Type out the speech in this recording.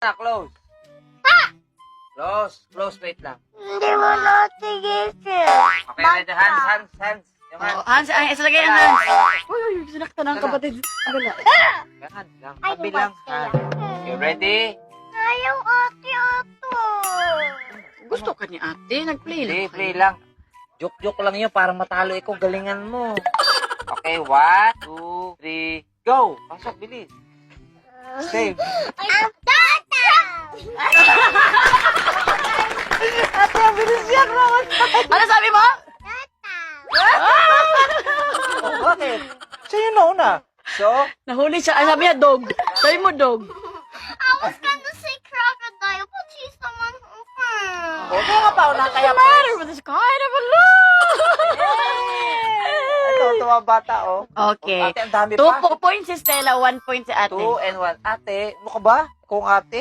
Close. Close, wait lang. Hindi mo notification. Okay, ready, hands. Yung hands. Oh, Hans, ay, isa lagay ang Hans. Uy, sinaktan ang kapatid. Ang gala. Hands lang, kabilang hands. Okay, ready? Ayaw ate-ato. Gusto ka ni ate, nag-play lang. Hindi, play lang. Joke lang yun, para matalo ikaw, galingan mo. Okay, 1, 2, 3, go! Pasok, bilis. Save. Ang tata! Ate, ang bilis siya, Ron. Ano sabi mo? Tata! Oh, bakit? Siya yung nauna. So, Nahuli siya. Ay, sabi niya, dog. Sabi mo, dog. I was gonna say crocodile, but he's the one who okay nga pa, una kaya pa. Matter with this kind of a love. Ito, tuwa bata, oh. Okay. Ate, ang dami 2 pa. points si Stella, 1 point si ate. 2 and 1. Ate, ano ka ba? Kung ate,